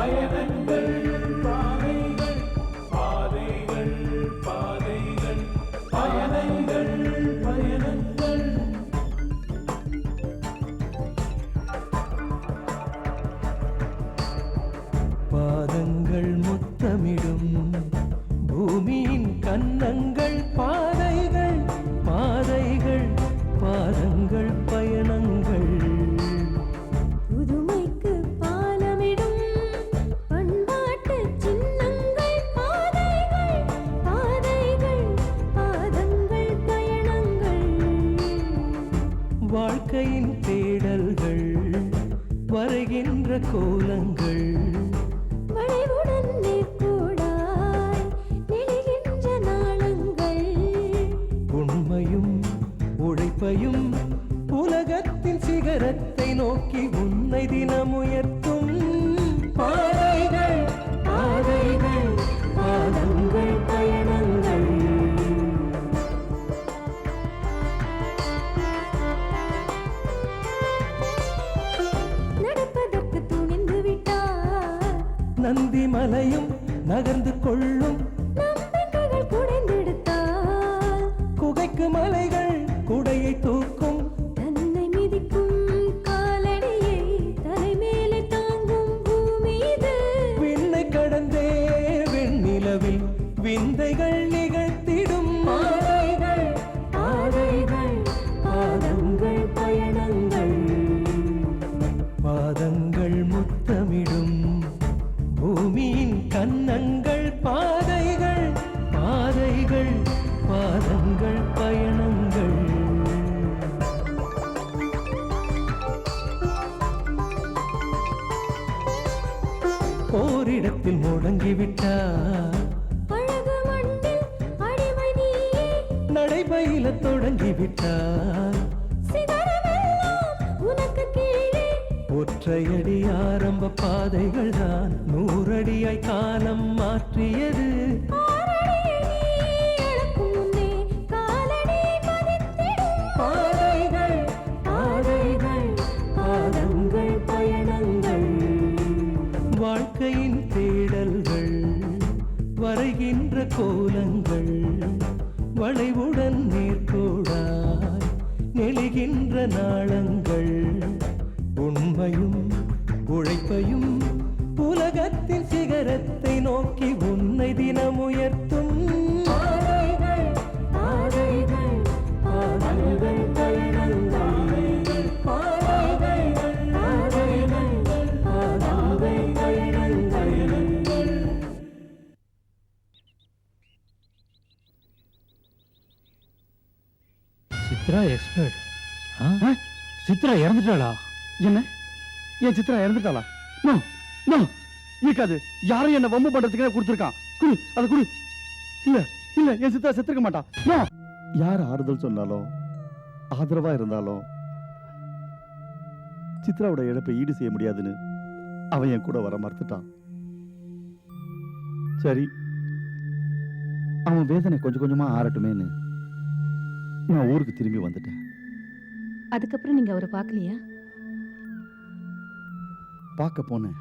பயணங்கள் பாதைகள் பாதைகள் பாதைகள் பயணங்கள் பயணங்கள் பாதங்கள் முத்தமிடும் பூமியின் கன்னங்கள் பாதைகள் பாதைகள் பாதங்கள் பயணங்கள் புதுமைக்கு பாலமிடும் பண்பாட்டு சின்னங்கள் பாதைகள் பாதைகள் பாதங்கள் பயணங்கள் வாழ்க்கையின் தேடல்கள் வரைகின்ற கோலங்கள் வளைவுடன் நேர்கோடாய் நெளிகின்ற நாளங்கள் உண்மையும் உழைப்பையும் உலகத்தின் சிகரத்தை நோக்கி உன்னை தினம் உயர்த்தும் பாதைகள் பாதைகள் பாதங்கள் பயணங்கள் நடப்பதற்கு துணிந்து விட்டார் நந்தி மலையும் நகர்ந்து கொள்ளும் நம்பிக்கைகள் குடைந்தெடுத்தார் குகைக்கு மலைகள் குடையை தூக்கும் தன்னை மிதிக்கும் காலடியை தலைமேலே தாங்கும் பூமி இது விண்ணை கடந்தே வெண்ணிலவில் விந்தைகள் நிகழ்த்திடும் பாதைகள் பாதைகள் பாதங்கள் பயணங்கள் பாதங்கள் முத்தமிடும் பூமியின் கன்னங்கள் பாதைகள் பாதைகள் பாதங்கள் பயணங்கள் ஓரிடத்தில் முடங்கிவிட்டார் அழகு மண்ணில் அடிமை நீயே நடைபயில தொடங்கிவிட்டார் சிகரமெல்லாம் உனக்கு கீழே ஒற்றையடி ஆரம்ப பாதைகள் தான் 100 அடியாய் காலம் மாற்றியது ஆறடியை நீ அளக்கும் முன்னே காலடி பதித்திடும் பாதைகள் பாதைகள் பாதங்கள் பயணங்கள் வாழ்க்கையின் தேடல்கள் வரைகின்ற கோலங்கள் வளைவுடன் நேர்கோடாய் நெளிகின்ற நாளங்கள் உண்மையும் உழைப்பையும் உலகத்தின் சிகரத்தை நோக்கி உன்னை தினம் உயர்த்தும் பாதைகள் பாதைகள் பாதங்கள் பயணங்கள் பாதைகள் பாதைகள் பாதங்கள் பயணங்கள் சித்ரா எக்ஸ்பர்ட் சித்ரா இறந்துட்டாளா? என்ன என் சித்ரா இறந்துட்டாளா? நோ நோ இருக்காது. யாரும் என்ன வம்பு பண்றதுக்கு கொடுத்துருக்கான். குடு அதை குடு. இல்ல இல்ல என் சித்ரா செத்துருக்க மாட்டா. நோ யார் ஆறுதல் சொன்னாலும் ஆதரவா இருந்தாலும் சித்ராவோட இழப்பை ஈடு செய்ய முடியாதுன்னு அவன் என் கூட வர மறுத்துட்டான். சரி அவன் வேதனை கொஞ்சம் கொஞ்சமா ஆறட்டுமேன்னு நான் ஊருக்கு திரும்பி வந்துட்டேன். அதுக்கப்புறம் நீங்க அவரை பார்க்கலையா? பார்க்க போனேன்.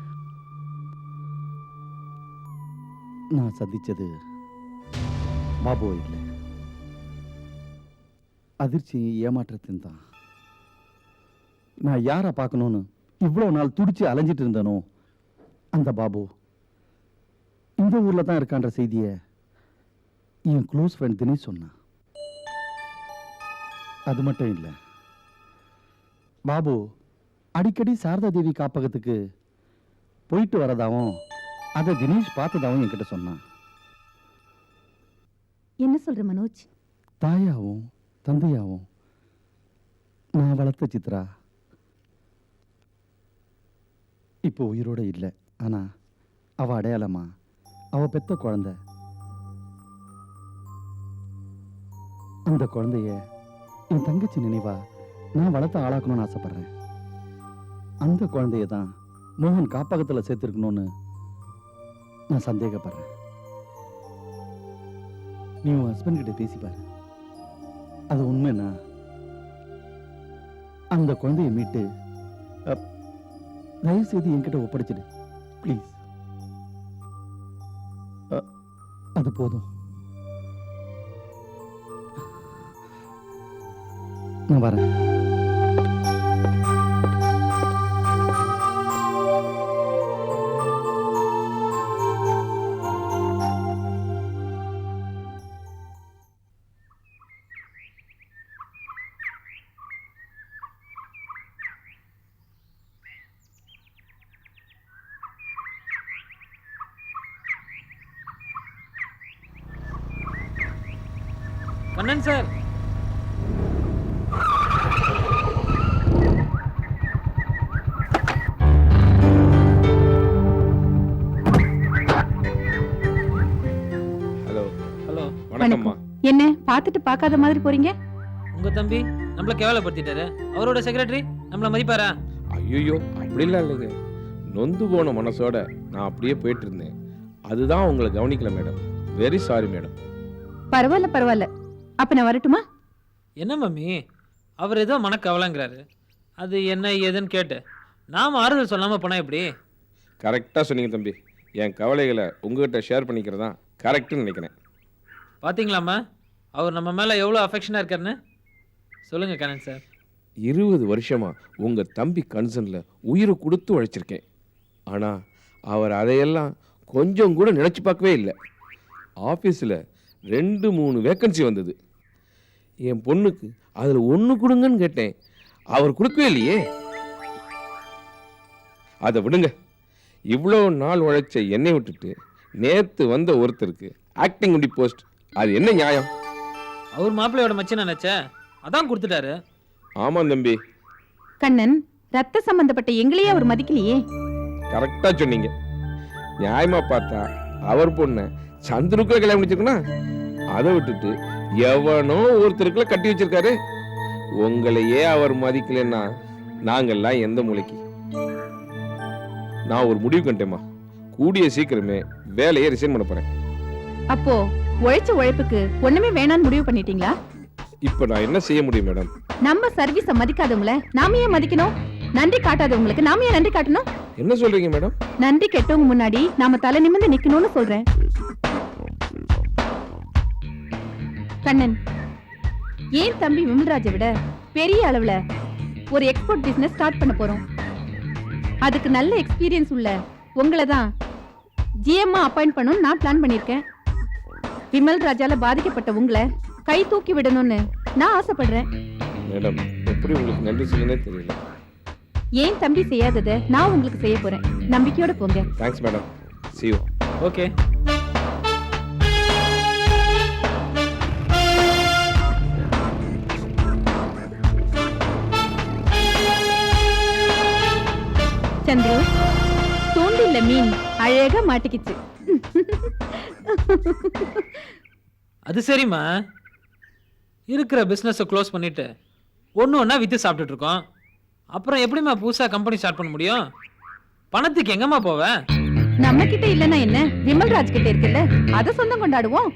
நான் சந்திச்சது பாபு இல்லை, அதிர்ச்சி ஏமாற்றத்தின் தான். நான் யாரை பார்க்கணும்னு இவ்வளவு நாள் துடிச்சு அலைஞ்சிட்டு இருந்தனோ அந்த பாபு இந்த ஊர்ல தான் இருக்கான்ற செய்தியை என் க்ளோஸ் ஃப்ரெண்ட் தினேஷ் சொன்னான். அது மட்டும் இல்லை, பாபு அடிக்கடி சாரதா தேவி காப்பகத்துக்கு போயிட்டு வரதாவும் அதை தினேஷ் பார்த்ததாவும் என்கிட்ட சொன்னான். என்ன சொல்ற மனோஜ்? தாயாவும் தந்தையாவும் நான் வளர்த்த சித்ரா இப்போ உயிரோட இல்லை. ஆனா அவ அடையாளமா அவ பெத்த குழந்தை. அந்த குழந்தைய என் தங்கச்சி நினைவா நான் வளர்த்த ஆளாக்கணும்னு ஆசைப்படுறேன். அந்த குழந்தைய தான் மோகன் காப்பகத்தில் சேர்த்திருக்கணும்னு நான் சந்தேகப்படுறேன். நீ உன் ஹஸ்பண்ட் கிட்ட பேசிப்பாரு. அது உண்மைன்னா அந்த குழந்தைய மீட்டு தயவு செய்து என்கிட்ட ஒப்படைச்சிடு ப்ளீஸ். அது போதும். நான் வரேன். கண்ணன் சார். Hello hello. வணக்கம்மா. என்ன பார்த்துட்டு பார்க்காத மாதிரி போறீங்க? உங்க தம்பி நம்மள கேவலப்படுத்திட்டாரு. அவரோட செக்ரட்டரி நம்மள மதிப்பாரா? ஐயோ அப்படிலாம் இல்லைங்க. நொந்து போன மனசோட நான் அப்படியே போயிட்டு இருந்தேன். அதுதான் உங்களை கவனிக்கல மேடம். Very sorry madam. பரவாயில்ல பரவாயில்ல. அப்ப நான் வரட்டுமா? என்ன மம்மி, அவர் ஏதோ மனக்கவலைங்கிறாரு. அது என்ன ஏதுன்னு கேட்டு நாம ஆறுதல் சொல்லாம போனா எப்படி? கரெக்டாக சொன்னீங்க தம்பி. என் கவலைகளை உங்ககிட்ட ஷேர் பண்ணிக்கிறதா கரெக்டுன்னு நினைக்கிறேன். பாத்தீங்களாம்மா அவர் நம்ம மேல எவ்வளோ அஃபெக்ஷனாக இருக்காருன்னு? சொல்லுங்க கண்ணன் சார். 20 வருஷமா உங்கள் தம்பி கன்சர்னில் உயிரை கொடுத்து உழைச்சிருக்கேன். ஆனால் அவர் அதையெல்லாம் கொஞ்சம் கூட நினச்சி பார்க்கவே இல்லை. ஆஃபீஸில் 2-3 வேக்கன்சி வந்தது. என் பொண்ணுக்கு அதில் 1 கொடுங்கன்னு கேட்டேன். அவர் கொடுக்கவே இல்லையே. அதை விடுங்க. இவ்வளோ நாள் உழைச்ச என்னை விட்டுட்டு நேற்று வந்த ஒருத்தருக்கு ஆக்டிங் உண்டி போஸ்ட், அது என்ன நியாயம்? அவர் மாப்பிள்ளையோட மச்சின்னு நினைச்சேன், அதான் கொடுத்துட்டாரு. ஆமாம் தம்பி, கண்ணன், ரத்த சம்பந்தப்பட்ட எங்களையே அவர் மதிக்கலையே. கரெக்டாக சொன்னீங்க. நியாயமாக பார்த்தா அவர் பொண்ணை சந்திரனுக்குள்ள கல்யாணம் முடிச்சிருக்கணும். அதை விட்டுட்டு எவனோ ஒருத்தருக்குள்ள கட்டி வச்சிருக்காரு. உங்களையே அவர் மதிக்கலைன்னா நாங்கள்லாம் எந்த மூளைக்கு? நான் ஒரு முடிவு கண்டேம்மா. கூடிய சீக்கிரமே வேலையை ரிசைன் பண்ண போறேன். அப்போ உழைச்ச உழைப்புக்கு ஒண்ணுமே வேணான்னு முடிவு பண்ணிட்டீங்களா? இப்போ நான் என்ன செய்ய முடியும் மேடம்? நம்ம சர்வீஸ மதிக்காதவங்கள நாம ஏன் மதிக்கணும்? நன்றி காட்டாதவங்களுக்கு நாம ஏன் நன்றி காட்டணும்? என்ன சொல்றீங்க மேடம்? நன்றி கெட்டவங்க முன்னாடி நாம தலை நிமிர்ந்து நிக்கணும்னு சொல்றேன். கண்ணன், ஏன் தம்பி விமல்ராஜை விட பெரிய அளவுல ஒரு எக்ஸ்போர்ட் பிசினஸ் ஸ்டார்ட் பண்ண போறோம். அதுக்கு நல்ல எக்ஸ்பீரியன்ஸ் உள்ள உங்களை தான் ஜிஎம்மா அப்பாயிண்ட் பண்ணணும்னு நான் பிளான் பண்ணியிருக்கேன். விமல்ராஜால பாதிக்கப்பட்ட உங்களை கை தூக்கி விடணும்னு நான் ஆசைப்படுறேன். மேடம், எப்படி உங்களுக்கு நன்றி செய்யனே தெரியல. ஏன் தம்பி செய்யாததை நான் உங்களுக்கு செய்ய போறேன். நம்பிக்கையோட போங்க. Thanks madam. See you. Okay. Chandru, தூண்டில்ல மீன் அழகா மாட்டிக்கிச்சு. அது சரிம்மா, இருக்கிற பிஸ்னஸை க்ளோஸ் பண்ணிட்டு ஒன்று ஒன்றா விற்று சாப்பிட்டுட்டு இருக்கோம். அப்புறம் எப்படிம்மா புதுசாக கம்பெனி ஸ்டார்ட் பண்ண முடியும்? பணத்துக்கு எங்கம்மா போவேன்? நம்ம கிட்ட இல்லைன்னா என்ன, விமல்ராஜ் கிட்ட இருக்குல்ல, அத சொந்தம் கொண்டாடுவோம்.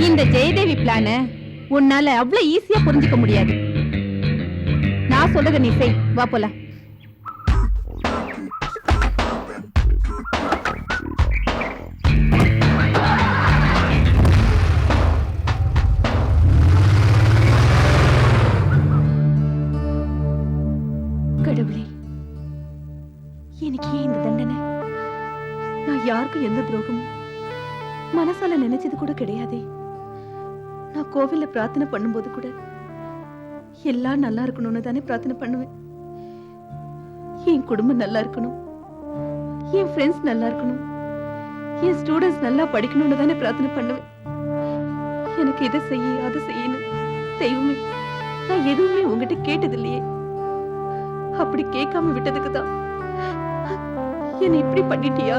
இந்த ஜெயதேவி பிளான உன்னால அவ்வளவு ஈஸியா புரிஞ்சுக்க முடியாது. நான் சொல்றத நீ செய். வா போலாம். கடவுளே, எனக்கு ஏன் இந்த தண்டனை? நான் யாருக்கும் எந்த துரோகமும் மனசால நினைச்சது கூட கிடையாதே. நான் கோவில்ல பிரார்த்தனை பண்ணும்போது கூட எல்லாம் நல்லா இருக்கணும்னு தானே பிரார்த்தனை பண்ணுவேன். என் குடும்பம் நல்லா இருக்கணும், என் ஃப்ரெண்ட்ஸ் நல்லா இருக்கணும், என் ஸ்டூடெண்ட்ஸ் நல்லா படிக்கணும்னு தானே பிரார்த்தனை பண்ணுவேன். எனக்கு இதை செய்ய அதை செய்யணும். தெய்வமே, நான் எதுவுமே உங்ககிட்ட கேட்டது இல்லையே. அப்படி கேட்காம விட்டதுக்கு தான் என்னை இப்படி பண்ணிட்டியா?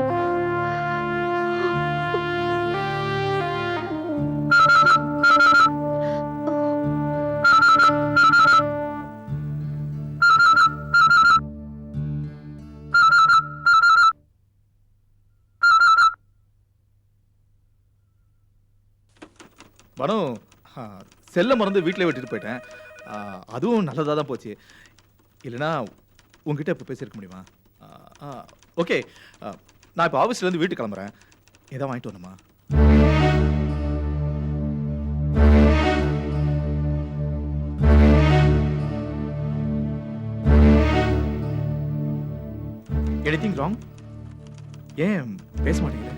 மனு, செல்ல மறந்து வீட்டில் விட்டுட்டு போயிட்டேன். அதுவும் நல்லதாக தான் போச்சு. இல்லைனா உங்ககிட்ட இப்போ பேசியிருக்க முடியுமா? ஓகே, நான் இப்போ ஆஃபீஸ்ல இருந்து வீட்டுக்கு கிளம்புறேன். ஏதாவது வாங்கிட்டு வரணுமா? Anything wrong? ஏன் பேச மாட்டேங்கிற?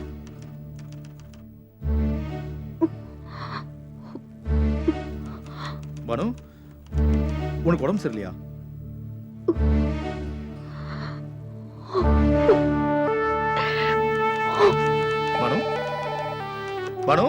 பானு, உனக்கு உடம்பு சரியில்லையா? பானு, பானு,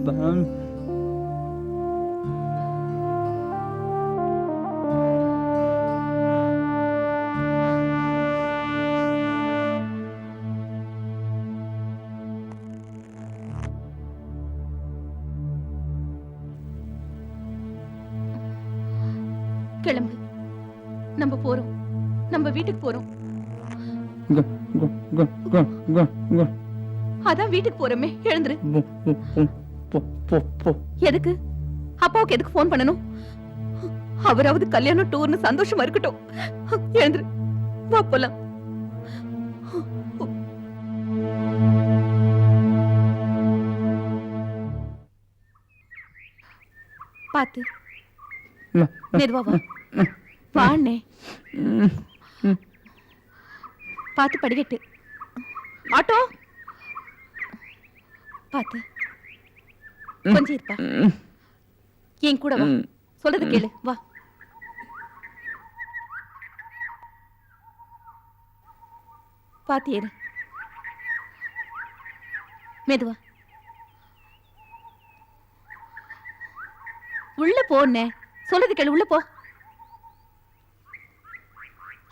பானு. கிளம்பு, நம்ம போறோம், நம்ம வீட்டுக்கு போறோம். க- க- க- க- க- க- அதான் வீட்டுக்கு போறோமே, எழுந்துரு. போ- போ- போ. எதுக்கு? அப்பாவுக்கு எதுக்கு ஃபோன் பண்ணணும்? அவராவது கல்யாணம் டூர்னு சந்தோஷமா இருக்கட்டும். எழுந்துரு, வா போலாம். பாத்து மெதுவா வா. வாண்ணே, பாத்து படிக்கட்டு. ஆட்டோ பாத்து, கொஞ்சம் இருப்பா. என் கூட வா, சொல்றது கேளு, வா. பாத்து ஏறு, மெதுவா. உள்ள போன்னே, சொல்றது கேளு, உள்ள போ.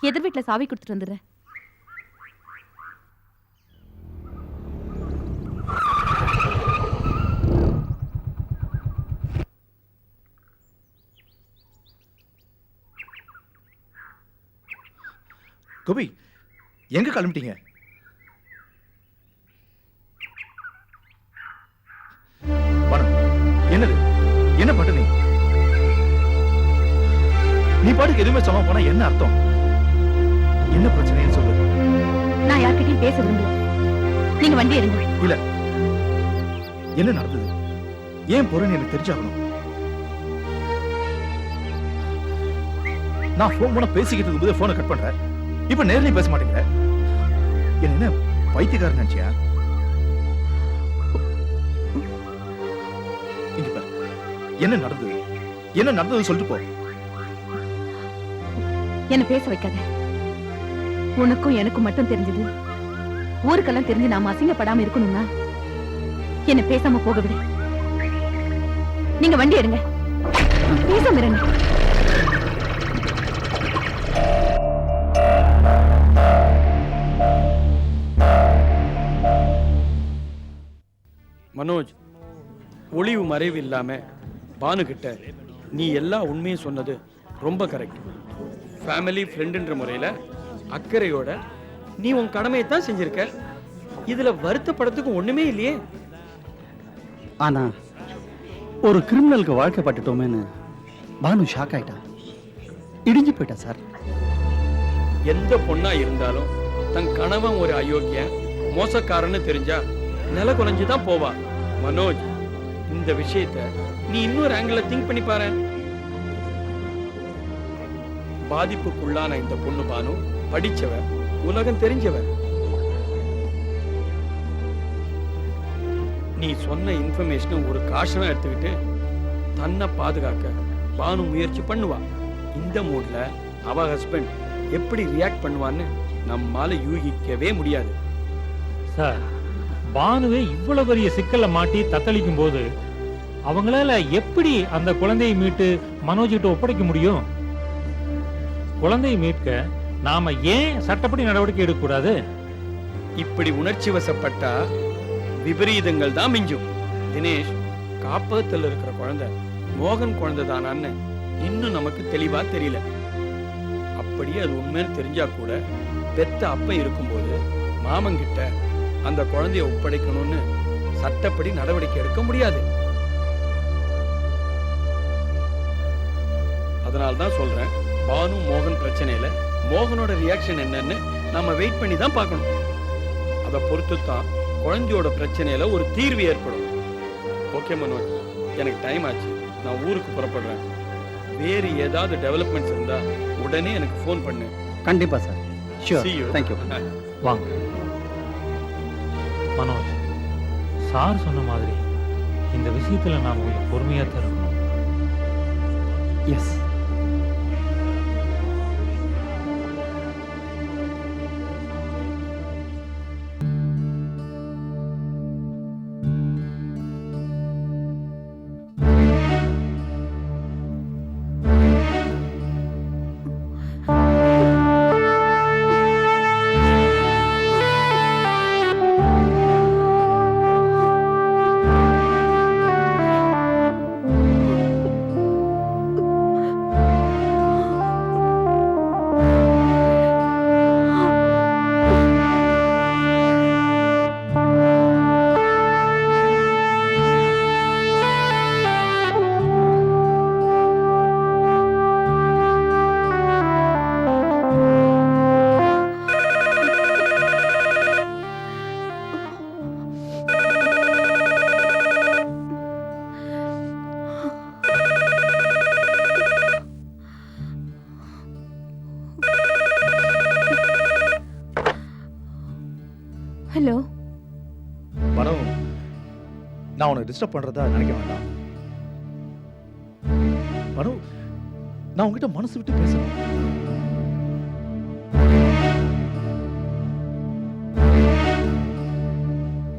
எதிர் வீட்டுல சாவி கொடுத்துட்டு வந்துடுறேன். கோபி, எங்க கிளம்பிட்டீங்க? பானு, என்னது? என்ன பண்ற நீ? நீ பாட்டுக்கு எதுவுமே சொல்லாம போனா என்ன அர்த்தம்? என்ன பிரச்சனைன்னு சொல்லு. நான் யார்கிட்டயும் பேச விரும்பல, நீங்க வண்டி எடுங்க. இல்ல, என்ன நடந்தது? ஏன் போறேன்னு எனக்கு தெரிஞ்சாகணும். நான் போன் பண்ண பேசிக்கிட்டு இருக்கும்போது போனை கட் பண்ற. இப்ப நேர்லயும் பேச மாட்டேங்கிற. என்ன பைத்தியக்காரன் நினைச்சியா? இங்க பாரு, என்ன நடந்தது? என்ன நடந்தது சொல்லிட்டு போ. என்ன பேச வைக்காத. உனக்கும் எனக்கும் மட்டும் தெரிஞ்சது ஊருக்கெல்லாம் தெரிஞ்சு நாம அசிங்கப்படாம இருக்கணும்னா என்ன பேசாம போக விடு. நீங்க வண்டி எடுங்க, பேசாம இருங்க. மனோஜ், ஒளிவு மறைவு இல்லாம பானு கிட்ட நீ எல்லா உண்மையும் சொன்னது ரொம்ப கரெக்ட். ஃபேமிலி ஃப்ரெண்டுன்ற முறையில அக்கறையோட நீ உன் கடமையை தான் செஞ்சிருக்க. இதுல வருத்தப்படத்துக்கு ஒண்ணுமே இல்லையே. ஆனா ஒரு கிரிமினலுக்கு வாழ்க்கைப்பட்டுட்டோமேன்னு பானு ஷாக் ஆயிட்டா, இடிஞ்சு போயிட்டா சார். எந்த பொண்ணா இருந்தாலும் தன் கணவன் ஒரு அயோக்கியன் மோசக்காரன்னு தெரிஞ்சா நில குறைஞ்சுதான் போவா. மனோஜ், இந்த விஷயத்த நீ இன்னொரு ஆங்கிள் திங்க் பண்ணி பாரு. பாதிப்புக்குள்ளான இந்த பொண்ணு பானு படிச்சவ, உலகம் தெரிஞ்சவ. நீ சொன்ன இன்ஃபர்மேஷனை ஒரு காஷனா எடுத்துக்கிட்டு தன்னை பாதுகாக்க பானு முயற்சி பண்ணுவா. இந்த மூட்ல அவ ஹஸ்பண்ட் எப்படி ரியாக்ட் பண்ணுவான்னு நம்மால யூகிக்கவே முடியாது. சார், பானுவே இவ்வளவு பெரிய சிக்கல்ல மாட்டி தத்தளிக்கும் போது அவங்களால எப்படி அந்த குழந்தையை மீட்டு மனோஜ் கிட்ட ஒப்படைக்க முடியும்? குழந்தையை மீட்க நாம ஏன் சட்டப்படி நடவடிக்கை எடுக்கக்கூடாது? இப்படி உணர்ச்சி வசப்பட்டா விபரீதங்கள் தான் மிஞ்சும். தினேஷ், காப்பகத்தில் இருக்கிற குழந்தை மோகன் குழந்தை தானான்னு இன்னும் நமக்கு தெளிவா தெரியல. அப்படியே அது உண்மைன்னு தெரிஞ்சா கூட பெத்த அப்ப இருக்கும்போது மாமங்கிட்ட அந்த குழந்தைய ஒப்படைக்கணும்னு சட்டப்படி நடவடிக்கை எடுக்க முடியாது. அதனால தான் சொல்றேன், பானு மோகன் பிரச்சனையில மோகனோட ரியாக்ஷன் என்னன்னு நம்ம வெயிட் பண்ணி தான் பார்க்கணும். அதை பொறுத்து தான் குழந்தையோட பிரச்சனையில ஒரு தீர்வு ஏற்படும். ஓகே மனோஜ், எனக்கு டைம் ஆச்சு, நான் ஊருக்கு புறப்படுறேன். வேறு ஏதாவது டெவலப்மெண்ட்ஸ் இருந்தா உடனே எனக்கு ஃபோன் பண்ணு. கண்டிப்பா சார். See you. தேங்க்யூ. வாங்க மனோஜ், சார் சொன்ன மாதிரி இந்த விஷயத்துல நாம கொஞ்சம் பொறுமையா தான் இருக்கணும். எஸ். ஹலோ. மனோ, நான் உனக்கு டிஸ்டர்ப் பண்றதா நினைக்க வேண்டாம். மனோ, நான் உங்ககிட்ட மனசு விட்டு பேசணும்.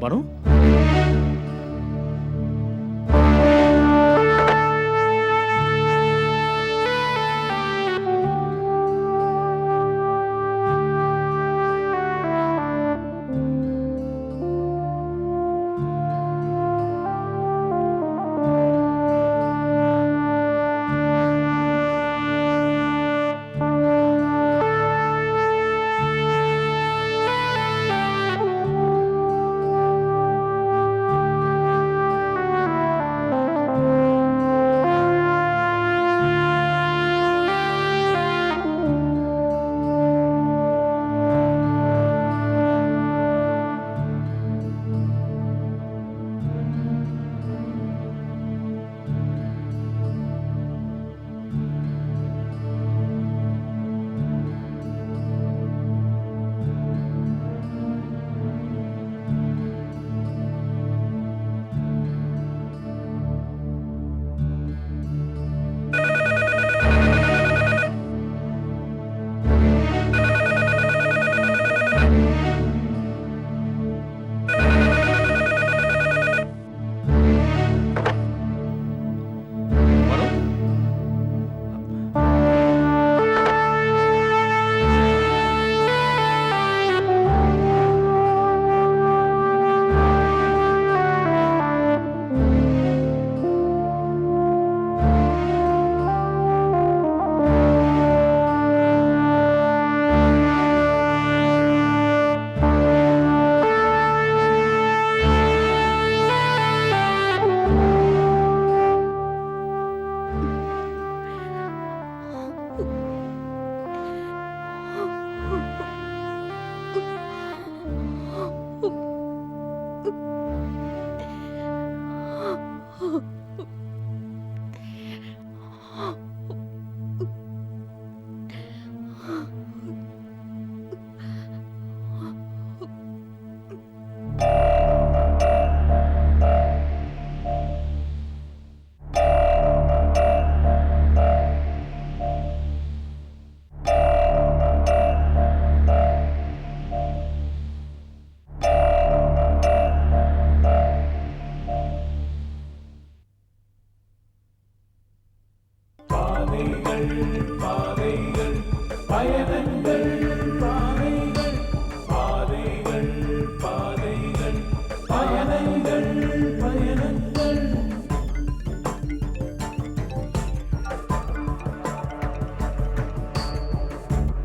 மனோ,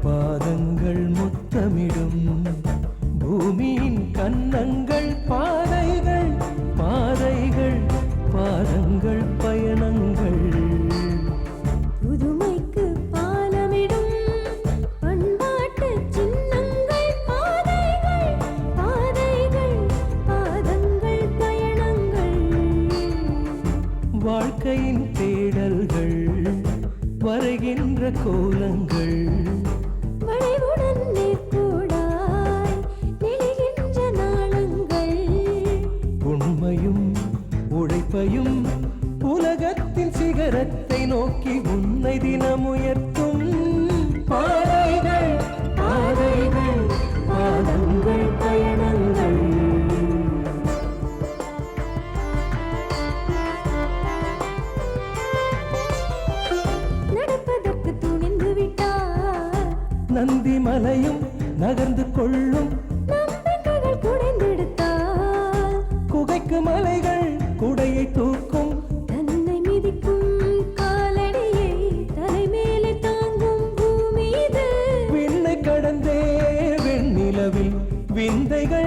பாதங்கள் முத்தமிடும் பூமியின் கன்னங்கள் பாதைகள் பாதைகள் பாதங்கள் பயணங்கள் புதுமைக்கு பாலமிடும் பண்பாட்டு சின்னங்கள் பாதைகள் பாதைகள் பாதங்கள் பயணங்கள் வாழ்க்கையின் தேடல்கள் வரைகின்ற கோலங்கள் வளைவுடன் நேர்கோடாய் நெளிகின்ற நாளங்கள் உண்மையும் உழைப்பையும் உலகத்தின் சிகரத்தை நோக்கி உன்னை தினம் உயர்த்தும் பாதைகள் பாதைகள் பாதங்கள் பயணங்கள் நடப்பதற்கு துணிந்து விட்டார் நந்தி மலையும் நகர்ந்து கொள்ளும் நம்பிக்கைகள் குடைந்தெடுத்தார் குகைக்கு மலைகள் குடையை தூக்கும் தன்னை மிதிக்கும் காலடியை தலைமேலே தாங்கும் பூமி இது விண்ணை கடந்தே வெண்ணிலவில் விந்தைகள்